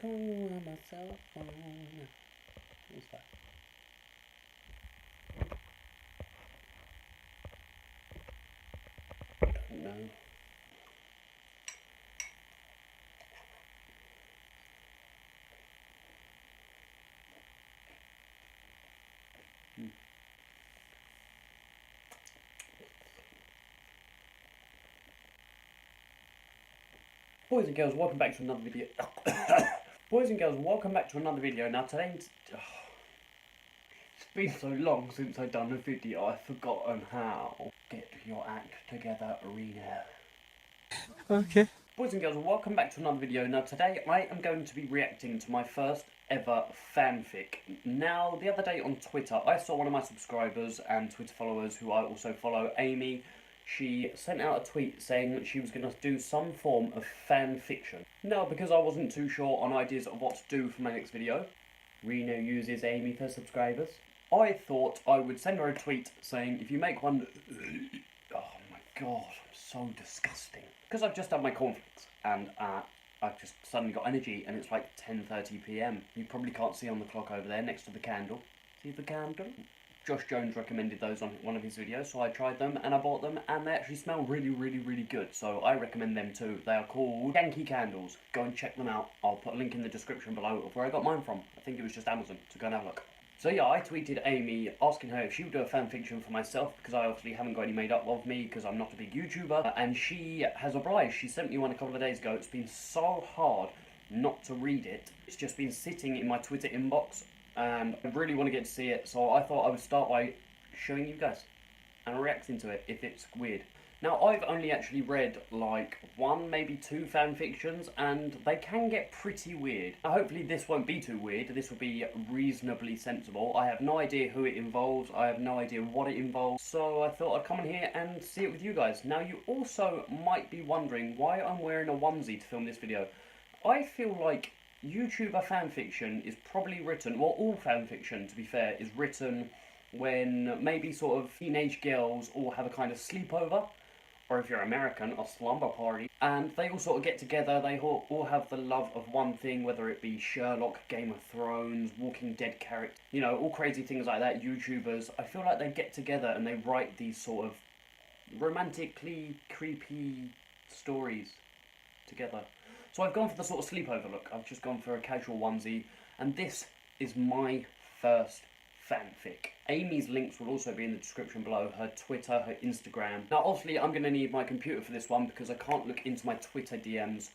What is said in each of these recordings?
Call myself on. What's that? I don't know. Boys and girls, welcome back to another video. Boys and girls, welcome back to another video. Now today, it's been so long since I've done a video, I've forgotten how. Get your act together, Reno. Okay. Boys and girls, welcome back to another video. Now today I am going to be reacting to my first ever fanfic. Now the other day on Twitter, I saw one of my subscribers and Twitter followers who I also follow, Amy. She sent out a tweet saying that she was going to do some form of fan fiction. Now, because I wasn't too sure on ideas of what to do for my next video, Reno uses Amy for subscribers, I thought I would send her a tweet saying, if you make one... Oh my god, I'm so disgusting. Because I've just had my cornflakes, and I've just suddenly got energy, and it's like 10:30 PM. You probably can't see on the clock over there, next to the candle. See the candle? Josh Jones recommended those on one of his videos, so I tried them and I bought them, and they actually smell really good, so I recommend them too. They are called Yankee Candles. Go and check them out. I'll put a link in the description below of where I got mine from. I think it was just Amazon, so go and have a look. So yeah, I tweeted Amy asking her if she would do a fanfiction for myself, because I obviously haven't got any made up of me, because I'm not a big YouTuber, and she has obliged. She sent me one a couple of days ago. It's been so hard not to read it. It's just been sitting in my Twitter inbox, and I really want to get to see it, so I thought I would start by showing you guys and reacting to it if it's weird. Now, I've only actually read like one, maybe two fanfictions, and they can get pretty weird. Now, hopefully this won't be too weird. This will be reasonably sensible. I have no idea who it involves. I have no idea what it involves. So I thought I'd come in here and see it with you guys. Now, you also might be wondering why I'm wearing a onesie to film this video. I feel like YouTuber fanfiction is probably written, well, all fanfiction, to be fair, is written when maybe sort of teenage girls all have a kind of sleepover, or if you're American, a slumber party, and they all sort of get together. They all have the love of one thing, whether it be Sherlock, Game of Thrones, Walking Dead characters, you know, all crazy things like that. YouTubers, I feel like they get together and they write these sort of romantically creepy stories together. So I've gone for the sort of sleepover look. I've just gone for a casual onesie, and this is my first fanfic. Amy's links will also be in the description below, her Twitter, her Instagram. Now obviously I'm going to need my computer for this one because I can't look into my Twitter DMs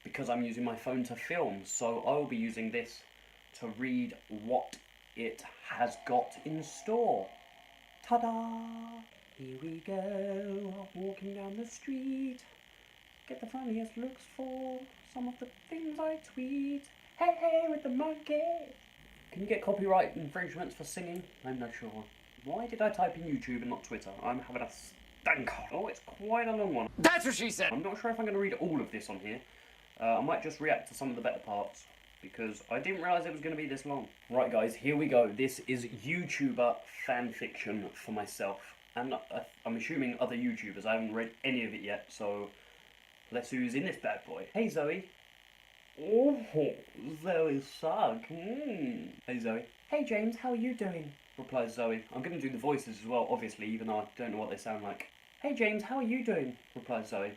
because I'm using my phone to film, so I will be using this to read what it has got in store. Ta-da! Here we go, walking down the street. Get the funniest looks for some of the things I tweet. Hey, hey, with the monkey. Can you get copyright infringements for singing? I'm not sure. Why did I type in YouTube and not Twitter? I'm having a stinker. Oh, it's quite a long one. That's what she said! I'm not sure if I'm going to read all of this on here. I might just react to some of the better parts, because I didn't realise it was going to be this long. Right, guys, here we go. This is YouTuber fanfiction for myself. And I'm assuming other YouTubers. I haven't read any of it yet, so let's see who's in this bad boy. Hey, Zoe. Oh, Joe Sugg. Hey, Zoe. Hey, James, how are you doing? Replies Zoe. I'm going to do the voices as well, obviously, even though I don't know what they sound like. Hey, James, how are you doing? Replies Zoe.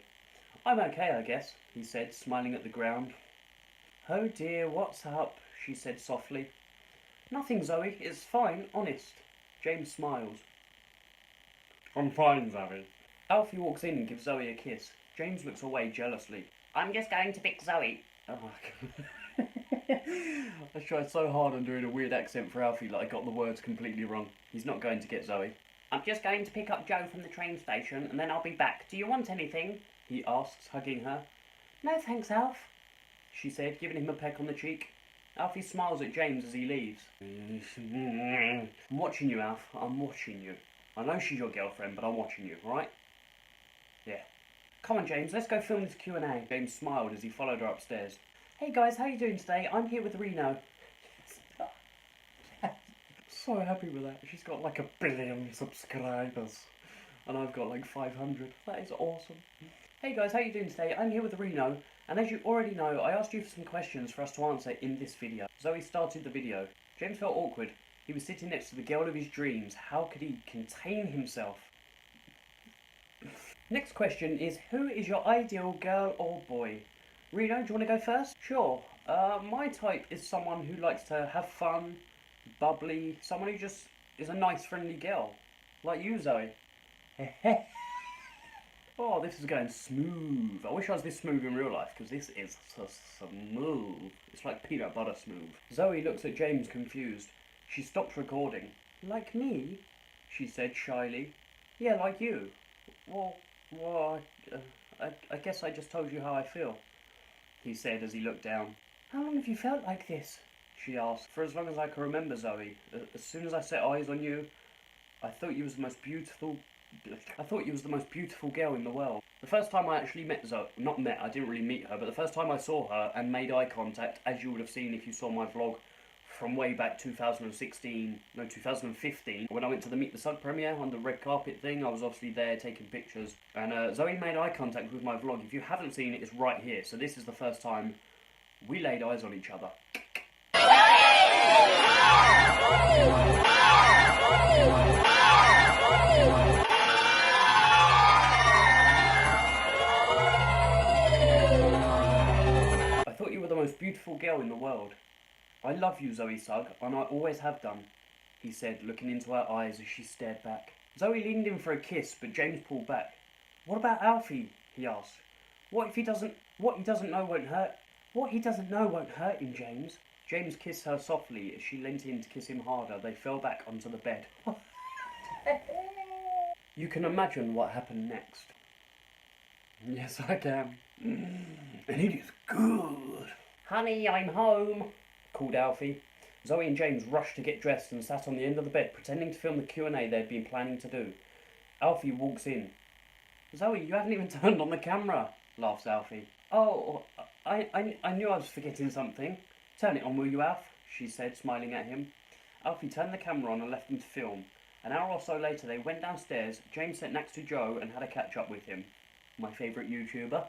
I'm okay, I guess, he said, smiling at the ground. Oh dear, what's up? She said softly. Nothing, Zoe. It's fine, honest. James smiles. I'm fine, Zoe. Alfie walks in and gives Zoe a kiss. James looks away jealously. I'm just going to pick Zoe. Oh my god. I tried so hard on doing a weird accent for Alfie that I got the words completely wrong. He's not going to get Zoe. I'm just going to pick up Joe from the train station and then I'll be back. Do you want anything? He asks, hugging her. No thanks, Alf, she said, giving him a peck on the cheek. Alfie smiles at James as he leaves. I'm watching you, Alf. I'm watching you. I know she's your girlfriend, but I'm watching you, right? Yeah. Come on, James, let's go film this Q&A. James smiled as he followed her upstairs. Hey guys, how are you doing today? I'm here with Reno. So happy with that. She's got like 1 billion subscribers. And I've got like 500. That is awesome. Hey guys, how you doing today? I'm here with Reno, and as you already know, I asked you for some questions for us to answer in this video. Zoe started the video. James felt awkward. He was sitting next to the girl of his dreams. How could he contain himself? Next question is, who is your ideal girl or boy? Reno, do you want to go first? Sure. My type is someone who likes to have fun, bubbly, someone who just is a nice, friendly girl. Like you, Zoe. Oh, this is going smooth. I wish I was this smooth in real life, because this is so smooth. It's like peanut butter smooth. Zoe looks at James confused. She stops recording. Like me? She said shyly. Yeah, like you. Well, I guess I just told you how I feel, he said as he looked down. How long have you felt like this? She asked. For as long as I can remember, Zoe. As soon as I set eyes on you, I thought you was the most beautiful girl in the world. The first time I actually met Zoe, I didn't really meet her, but the first time I saw her and made eye contact, as you would have seen if you saw my vlog from way back 2015, when I went to the Meet the Sugg premiere on the red carpet thing. I was obviously there taking pictures, and Zoe made eye contact with my vlog. If you haven't seen it, it's right here. So this is the first time we laid eyes on each other. I thought you were the most beautiful girl in the world. I love you, Zoe Sugg, and I always have done, he said, looking into her eyes as she stared back. Zoe leaned in for a kiss, but James pulled back. What about Alfie? He asked. What he doesn't know won't hurt him, James. James kissed her softly as she leant in to kiss him harder. They fell back onto the bed. You can imagine what happened next. Yes, I can. And it is good. Honey, I'm home, called Alfie. Zoe and James rushed to get dressed and sat on the end of the bed, pretending to film the Q&A they'd been planning to do. Alfie walks in. Zoe, you haven't even turned on the camera, laughs Alfie. Oh, I knew I was forgetting something. Turn it on, will you, Alf? She said, smiling at him. Alfie turned the camera on and left them to film. An hour or so later, they went downstairs. James sat next to Joe and had a catch-up with him. My favourite YouTuber.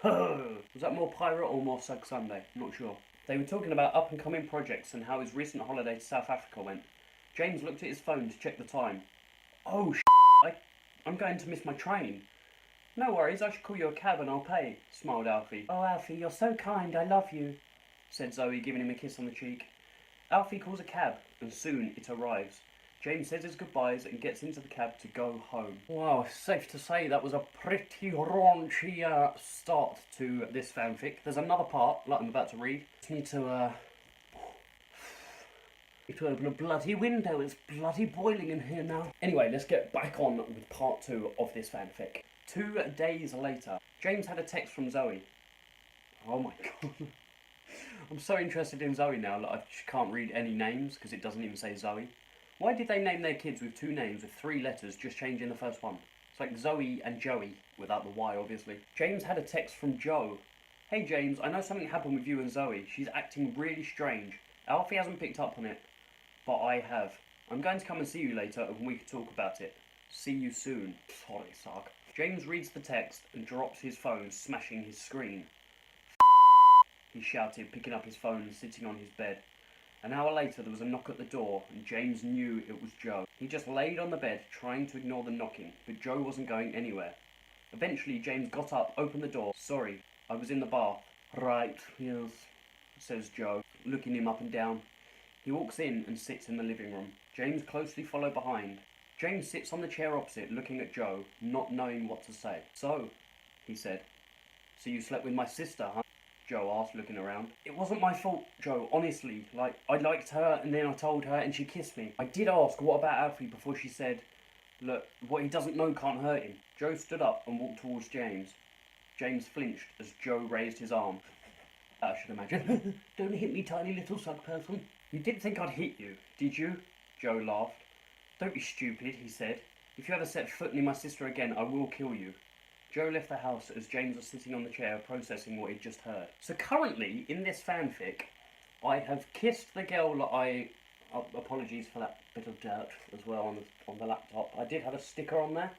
Was that more Pirate or more Sugg Sunday? Not sure. They were talking about up-and-coming projects and how his recent holiday to South Africa went. James looked at his phone to check the time. Oh, I'm going to miss my train. No worries, I should call you a cab and I'll pay, smiled Alfie. Oh, Alfie, you're so kind, I love you, said Zoe, giving him a kiss on the cheek. Alfie calls a cab, and soon it arrives. James says his goodbyes and gets into the cab to go home. Wow, it's safe to say that was a pretty raunchy start to this fanfic. There's another part, like I'm about to read. Just need to open a bloody window. It's bloody boiling in here now. Anyway, let's get back on with part 2 of this fanfic. 2 days later, James had a text from Zoe. Oh my god. I'm so interested in Zoe now that I can't read any names because it doesn't even say Zoe. Why did they name their kids with 2 names with 3 letters, just changing the first one? It's like Zoe and Joey, without the Y, obviously. James had a text from Joe. Hey James, I know something happened with you and Zoe. She's acting really strange. Alfie hasn't picked up on it, but I have. I'm going to come and see you later and we can talk about it. See you soon. Sorry, Sugg. James reads the text and drops his phone, smashing his screen. He shouted, picking up his phone and sitting on his bed. An hour later, there was a knock at the door, and James knew it was Joe. He just laid on the bed, trying to ignore the knocking, but Joe wasn't going anywhere. Eventually, James got up, opened the door. Sorry, I was in the bath. Right, yes, says Joe, looking him up and down. He walks in and sits in the living room. James closely followed behind. James sits on the chair opposite, looking at Joe, not knowing what to say. So, he said, so you slept with my sister, huh? Joe asked, looking around. It wasn't my fault, Joe, honestly. I liked her, and then I told her, and she kissed me. I did ask, what about Alfie, before she said, look, what he doesn't know can't hurt him. Joe stood up and walked towards James. James flinched as Joe raised his arm. I should imagine. Don't hit me, tiny little Sugg person. You didn't think I'd hit you, did you? Joe laughed. Don't be stupid, he said. If you ever set foot near my sister again, I will kill you. Joe left the house as James was sitting on the chair processing what he'd just heard. So currently, in this fanfic, I have kissed the girl that apologies for that bit of dirt as well on the laptop. I did have a sticker on there,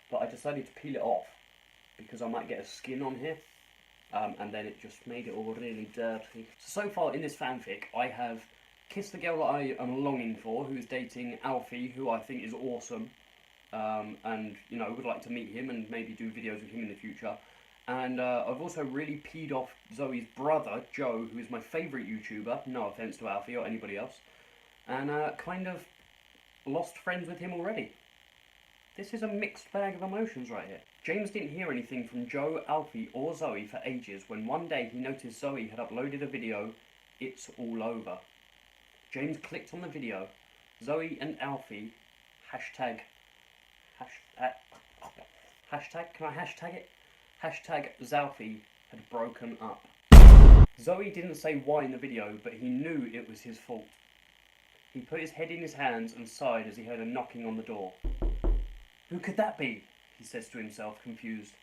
but I decided to peel it off because I might get a skin on here. And then it just made it all really dirty. So far in this fanfic, I have kissed the girl that I am longing for, who is dating Zalfie, who I think is awesome. And, you know, would like to meet him and maybe do videos with him in the future. And I've also really peed off Zoe's brother, Joe, who is my favourite YouTuber, no offence to Zalfie or anybody else, and kind of lost friends with him already. This is a mixed bag of emotions right here. James didn't hear anything from Joe, Zalfie or Zoe for ages when one day he noticed Zoe had uploaded a video, "It's all over." James clicked on the video. Zoe and Zalfie, hashtag, can I hashtag it? Hashtag Zalfie had broken up. Zoe didn't say why in the video, but he knew it was his fault. He put his head in his hands and sighed as he heard a knocking on the door. "Who could that be?" he says to himself, confused.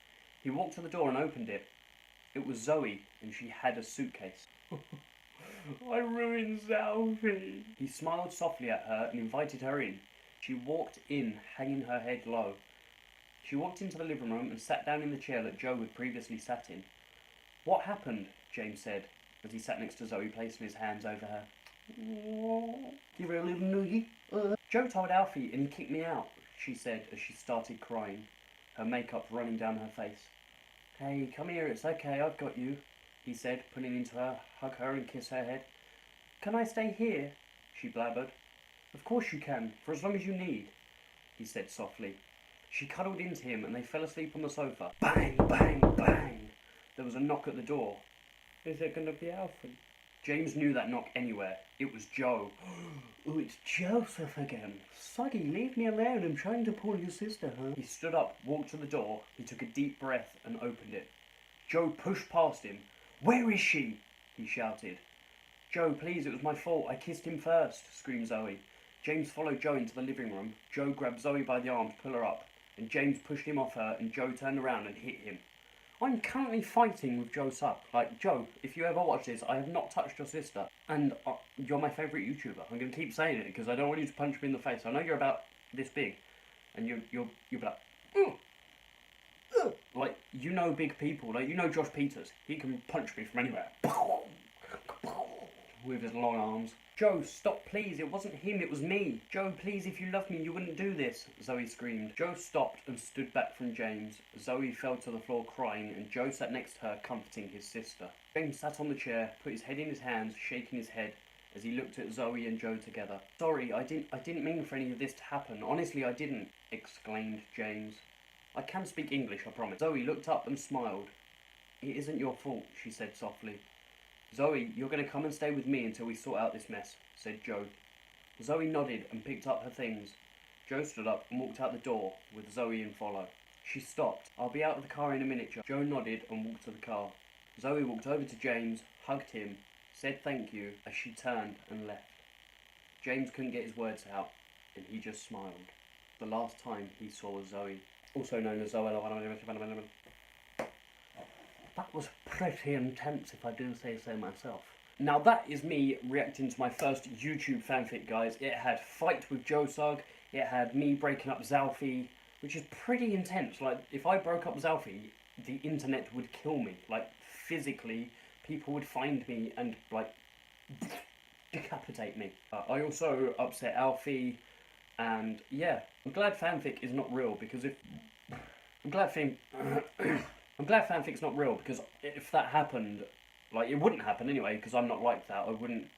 He walked to the door and opened it. It was Zoe, and she had a suitcase. "I ruined Zalfie." He smiled softly at her and invited her in. She walked in, hanging her head low. She walked into the living room and sat down in the chair that Joe had previously sat in. "What happened?" James said, as he sat next to Zoe, placing his hands over her. "Give her a little noogie." "Joe told Zalfie and he kicked me out," she said as she started crying, her makeup running down her face. "Hey, come here, it's okay, I've got you," he said, putting into her, hug her and kiss her head. "Can I stay here?" she blabbered. "Of course you can, for as long as you need," he said softly. She cuddled into him and they fell asleep on the sofa. Bang, bang, bang! There was a knock at the door. "Is it going to be Alfred?" James knew that knock anywhere. It was Joe. "Oh, it's Joseph again. Suggy, leave me alone. I'm trying to pull your sister, huh?" He stood up, walked to the door. He took a deep breath and opened it. Joe pushed past him. "Where is she?" he shouted. "Joe, please, it was my fault. I kissed him first," screamed Zoe. James followed Joe into the living room. Joe grabbed Zoe by the arm to pull her up, and James pushed him off her, and Joe turned around and hit him. I'm currently fighting with Joe Sugg. Like, Joe, if you ever watch this, I have not touched your sister. And you're my favourite YouTuber. I'm going to keep saying it because I don't want you to punch me in the face. I know you're about this big. And you'll be like, like, you know big people. Like, you know Josh Peters. He can punch me from anywhere. With his long arms. "Joe, stop please, it wasn't him, it was me. Joe, please, if you loved me, you wouldn't do this," Zoe screamed. Joe stopped and stood back from James. Zoe fell to the floor crying, and Joe sat next to her, comforting his sister. James sat on the chair, put his head in his hands, shaking his head, as he looked at Zoe and Joe together. "Sorry, I didn't mean for any of this to happen. Honestly, I didn't," exclaimed James. "I can speak English, I promise." Zoe looked up and smiled. "It isn't your fault," she said softly. "Zoe, you're going to come and stay with me until we sort out this mess," said Joe. Zoe nodded and picked up her things. Joe stood up and walked out the door, with Zoe in follow. She stopped. "I'll be out of the car in a minute, Joe." Joe nodded and walked to the car. Zoe walked over to James, hugged him, said thank you as she turned and left. James couldn't get his words out, and he just smiled. The last time he saw Zoe, also known as Zoe. That was pretty intense, if I do say so myself. Now that is me reacting to my first YouTube fanfic, guys. It had fight with Joe Sugg, it had me breaking up Zalfie, which is pretty intense. Like, if I broke up Zalfie, the internet would kill me. Like, physically, people would find me and, like, decapitate me. I also upset Zalfie, and yeah, I'm glad fanfic is not real, because I'm glad fanfic's not real, because if that happened, like, it wouldn't happen anyway, because I'm not like that. I wouldn't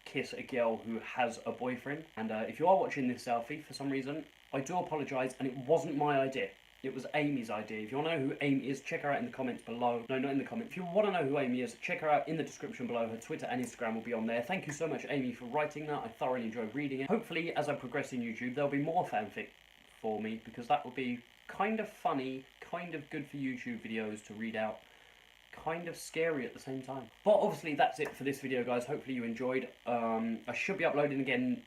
kiss a girl who has a boyfriend. And if you are watching this, Zalfie, for some reason, I do apologise, and it wasn't my idea. It was Amy's idea. If you want to know who Amy is, check her out in the comments below. No, not in the comments. If you want to know who Amy is, check her out in the description below. Her Twitter and Instagram will be on there. Thank you so much, Amy, for writing that. I thoroughly enjoyed reading it. Hopefully, as I progress in YouTube, there'll be more fanfic for me, because that would be kind of funny, kind of good for YouTube videos to read out, kind of scary at the same time. But obviously that's it for this video, guys. Hopefully you enjoyed. I should be uploading again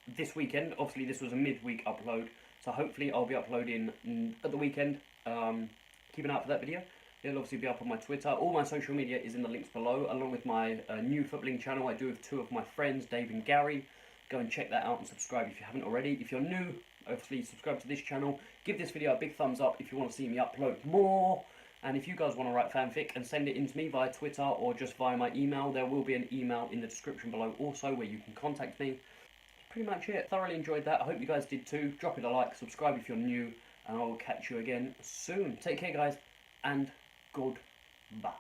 this weekend. Obviously this was a midweek upload, so hopefully I'll be uploading at the weekend. Keep an eye out for that video. It'll obviously be up on my Twitter. All my social media is in the links below, along with my new footballing channel I do with two of my friends, Dave and Gary. Go and check that out and subscribe if you haven't already. If you're new, obviously subscribe to this channel. Give this video a big thumbs up if you want to see me upload more. And if you guys want to write fanfic and send it in to me via Twitter or just via my email, there will be an email in the description below also where you can contact me. Pretty much it. Thoroughly enjoyed that. I hope you guys did too. Drop it a like, subscribe if you're new, and I will catch you again soon. Take care, guys, and goodbye.